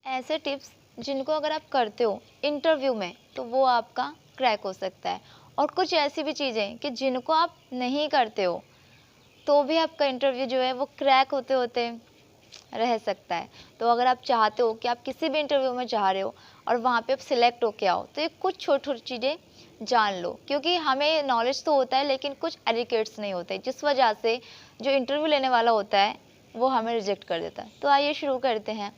ऐसे टिप्स जिनको अगर आप करते हो इंटरव्यू में तो वो आपका क्रैक हो सकता है, और कुछ ऐसी भी चीज़ें कि जिनको आप नहीं करते हो तो भी आपका इंटरव्यू जो है वो क्रैक होते होते रह सकता है। तो अगर आप चाहते हो कि आप किसी भी इंटरव्यू में जा रहे हो और वहाँ पे आप सिलेक्ट होके आओ, तो ये कुछ छोटी छोटी चीज़ें जान लो, क्योंकि हमें नॉलेज तो होता है लेकिन कुछ एडिकेट्स नहीं होते, जिस वजह से जो इंटरव्यू लेने वाला होता है वो हमें रिजेक्ट कर देता है। तो आइए शुरू करते हैं।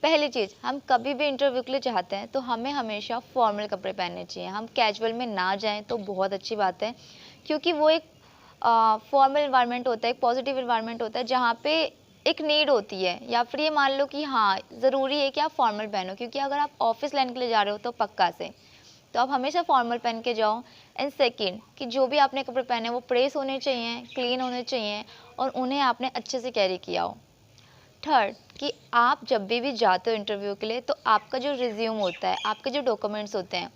पहली चीज़, हम कभी भी इंटरव्यू के लिए जाते हैं तो हमें हमेशा फॉर्मल कपड़े पहनने चाहिए। हम कैजुअल में ना जाएं तो बहुत अच्छी बात है, क्योंकि वो एक फॉर्मल इन्वायरमेंट होता है, एक पॉजिटिव इन्वायरमेंट होता है जहाँ पे एक नीड होती है, या फिर ये मान लो कि हाँ ज़रूरी है कि आप फॉर्मल पहनो, क्योंकि अगर आप ऑफिस लाइन के लिए जा रहे हो तो पक्का से तो आप हमेशा फॉर्मल पहन के जाओ। एंड सेकेंड, कि जो भी आपने कपड़े पहने वो प्रेस होने चाहिए, क्लीन होने चाहिए, और उन्हें आपने अच्छे से कैरी किया हो। थर्ड, कि आप जब भी जाते हो इंटरव्यू के लिए तो आपका जो रिज्यूम होता है, आपके जो डॉक्यूमेंट्स होते हैं,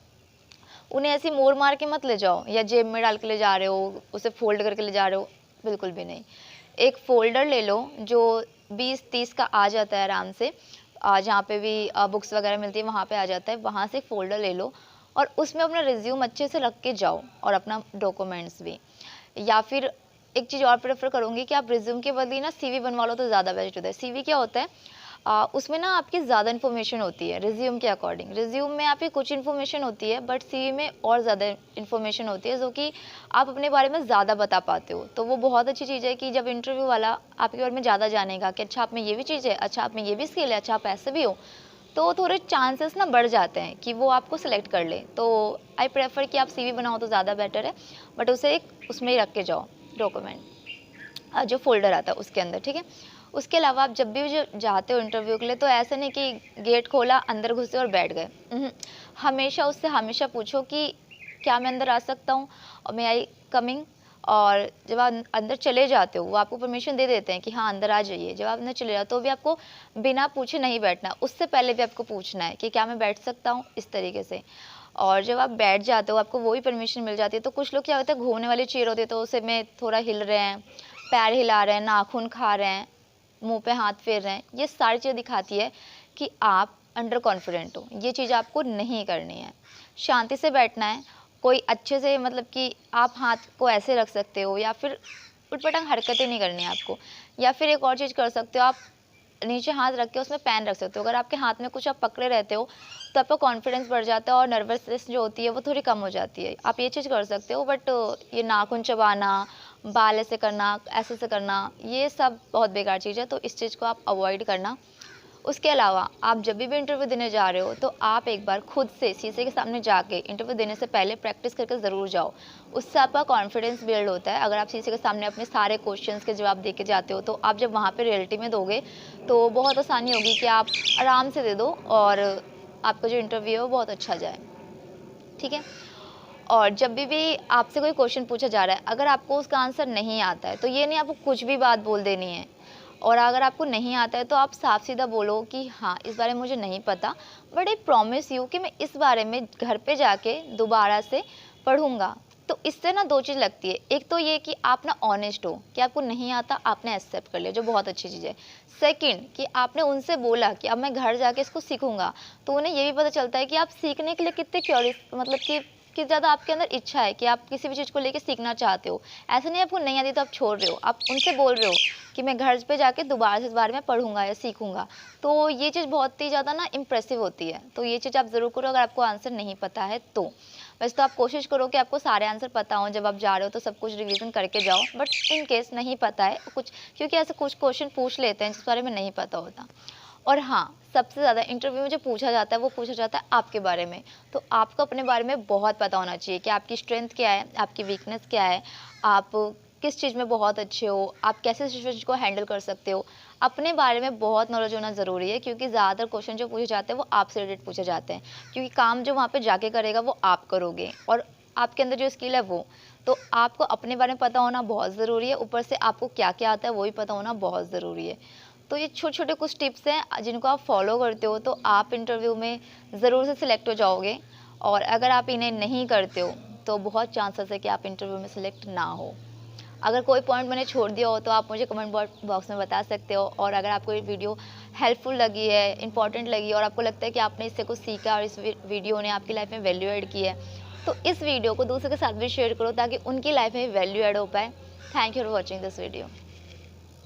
उन्हें ऐसे मोड़ मार के मत ले जाओ या जेब में डाल के ले जा रहे हो, उसे फोल्ड करके ले जा रहे हो, बिल्कुल भी नहीं। एक फ़ोल्डर ले लो जो 20-30 का आ जाता है आराम से, जहाँ पे भी बुक्स वगैरह मिलती है वहाँ पे आ जाता है, वहाँ से एक फ़ोल्डर ले लो और उसमें अपना रिज्यूम अच्छे से रख के जाओ, और अपना डॉक्यूमेंट्स भी। या फिर एक चीज़ और प्रेफर करूँगी कि आप रिज्यूम के बदले ना सीवी बनवा लो तो ज़्यादा बेस्ट होता है। सीवी क्या होता है, उसमें ना आपकी ज़्यादा इन्फॉर्मेशन होती है रिज्यूम के अकॉर्डिंग। रिज्यूम में आपकी कुछ इन्फॉर्मेशन होती है, बट सीवी में और ज़्यादा इन्फॉर्मेशन होती है, जो कि आप अपने बारे में ज़्यादा बता पाते हो। तो वो बहुत अच्छी चीज़ है कि जब इंटरव्यू वाला आपके बारे में ज़्यादा जानेगा कि अच्छा आप में ये भी चीज़ है, अच्छा आप में ये भी स्किल है, अच्छा आप ऐसे भी हो, तो थोड़े चांसेस ना बढ़ जाते हैं कि वो आपको सेलेक्ट कर ले। तो आई प्रेफर कि आप सीवी बनाओ तो ज़्यादा बेटर है, बट उसे एक उसमें ही रख के जाओ डॉक्यूमेंट, जो फ़ोल्डर आता है उसके अंदर, ठीक है? उसके अलावा आप जब भी जो जाते हो इंटरव्यू के लिए तो ऐसा नहीं कि गेट खोला, अंदर घुसे और बैठ गए। हमेशा उससे हमेशा पूछो कि क्या मैं अंदर आ सकता हूँ, और मे आई कमिंग। और जब आप अंदर चले जाते हो वो आपको परमिशन दे देते हैं कि हाँ अंदर आ जाइए। जब आप अंदर चले जाओ तो भी आपको बिना पूछे नहीं बैठना, उससे पहले भी आपको पूछना है कि क्या मैं बैठ सकता हूँ, इस तरीके से। और जब आप बैठ जाते हो आपको वो भी परमिशन मिल जाती है। तो कुछ लोग क्या होता है, घूमने वाली चेयर होती है तो उसे में थोड़ा हिल रहे हैं, पैर हिला रहे हैं, नाखून खा रहे हैं, मुंह पे हाथ फेर रहे हैं, ये सारी चीज़ें दिखाती है कि आप अंडर कॉन्फिडेंट हो। ये चीज़ आपको नहीं करनी है, शांति से बैठना है। कोई अच्छे से मतलब कि आप हाथ को ऐसे रख सकते हो, या फिर उटपटांग हरकतें नहीं करनी है आपको। या फिर एक और चीज़ कर सकते हो, आप नीचे हाथ रख के उसमें पेन रख सकते हो। अगर आपके हाथ में कुछ आप पकड़े रहते हो तो आपका कॉन्फिडेंस बढ़ जाता है और नर्वसनेस जो होती है वो थोड़ी कम हो जाती है। आप ये चीज़ कर सकते हो, बट ये नाखून चबाना, बाल ऐसे करना, ऐसे से करना, ये सब बहुत बेकार चीज़ है, तो इस चीज़ को आप अवॉइड करना। उसके अलावा आप जब भी इंटरव्यू देने जा रहे हो तो आप एक बार खुद से शीशे के सामने जाके इंटरव्यू देने से पहले प्रैक्टिस करके ज़रूर जाओ। उससे आपका कॉन्फिडेंस बिल्ड होता है। अगर आप शीशे के सामने अपने सारे क्वेश्चंस के जवाब दे के जाते हो तो आप जब वहाँ पे रियलिटी में दोगे तो बहुत आसानी होगी कि आप आराम से दे दो और आपका जो इंटरव्यू है वो बहुत अच्छा जाए, ठीक है? और जब भी आपसे कोई क्वेश्चन पूछा जा रहा है, अगर आपको उसका आंसर नहीं आता है तो ये नहीं आपको कुछ भी बात बोल देनी है। और अगर आपको नहीं आता है तो आप साफ सीधा बोलो कि हाँ इस बारे में मुझे नहीं पता, बट आई प्रॉमिस यू कि मैं इस बारे में घर पे जाके दोबारा से पढ़ूंगा। तो इससे ना दो चीज़ लगती है, एक तो ये कि आप ना ऑनेस्ट हो कि आपको नहीं आता, आपने एक्सेप्ट कर लिया, जो बहुत अच्छी चीज़ है। सेकंड, कि आपने उनसे बोला कि अब मैं घर जाके इसको सीखूंगा, तो उन्हें ये भी पता चलता है कि आप सीखने के लिए कितने क्यूरियस, मतलब कि ज़्यादा आपके अंदर इच्छा है कि आप किसी भी चीज़ को लेके सीखना चाहते हो। ऐसा नहीं आपको नहीं आती तो आप छोड़ रहे हो, आप उनसे बोल रहे हो कि मैं घर पे जाके दोबारा से इस बारे में पढ़ूंगा या सीखूंगा। तो ये चीज़ बहुत ही ज़्यादा ना इम्प्रेसिव होती है। तो ये चीज़ आप ज़रूर करो अगर आपको आंसर नहीं पता है तो। वैसे तो आप कोशिश करो कि आपको सारे आंसर पता हों, जब आप जा रहे हो तो सब कुछ रिवीजन करके जाओ, बट इन केस नहीं पता है कुछ, क्योंकि ऐसे कुछ क्वेश्चन पूछ लेते हैं जिस बारे में नहीं पता होता। और हाँ, सबसे ज़्यादा इंटरव्यू में जो पूछा जाता है वो पूछा जाता है आपके बारे में। तो आपको अपने बारे में बहुत पता होना चाहिए कि आपकी स्ट्रेंथ क्या है, आपकी वीकनेस क्या है, आप किस चीज़ में बहुत अच्छे हो, आप कैसे सिचुएशन को हैंडल कर सकते हो। अपने बारे में बहुत नॉलेज होना ज़रूरी है, क्योंकि ज़्यादातर क्वेश्चन जो पूछे जाते हैं वो आपसे रिलेटेड पूछे जाते हैं, क्योंकि काम जो वहाँ पे जाके करेगा वो आप करोगे, और आपके अंदर जो स्किल है वो। तो आपको अपने बारे में पता होना बहुत ज़रूरी है, ऊपर से आपको क्या क्या आता है वो भी पता होना बहुत ज़रूरी है। तो ये छोटे छोटे कुछ टिप्स हैं जिनको आप फॉलो करते हो तो आप इंटरव्यू में ज़रूर से सिलेक्ट हो जाओगे। और अगर आप इन्हें नहीं करते हो तो बहुत चांसेस है कि आप इंटरव्यू में सिलेक्ट ना हो। अगर कोई पॉइंट मैंने छोड़ दिया हो तो आप मुझे कमेंट बॉक्स में बता सकते हो। और अगर आपको ये वीडियो हेल्पफुल लगी है, इंपॉर्टेंट लगी और आपको लगता है कि आपने इससे कुछ सीखा और इस वीडियो ने आपकी लाइफ में वैल्यू ऐड की है, तो इस वीडियो को दूसरों के साथ भी शेयर करो ताकि उनकी लाइफ में वैल्यू ऐड हो पाए। Thank you for watching this video.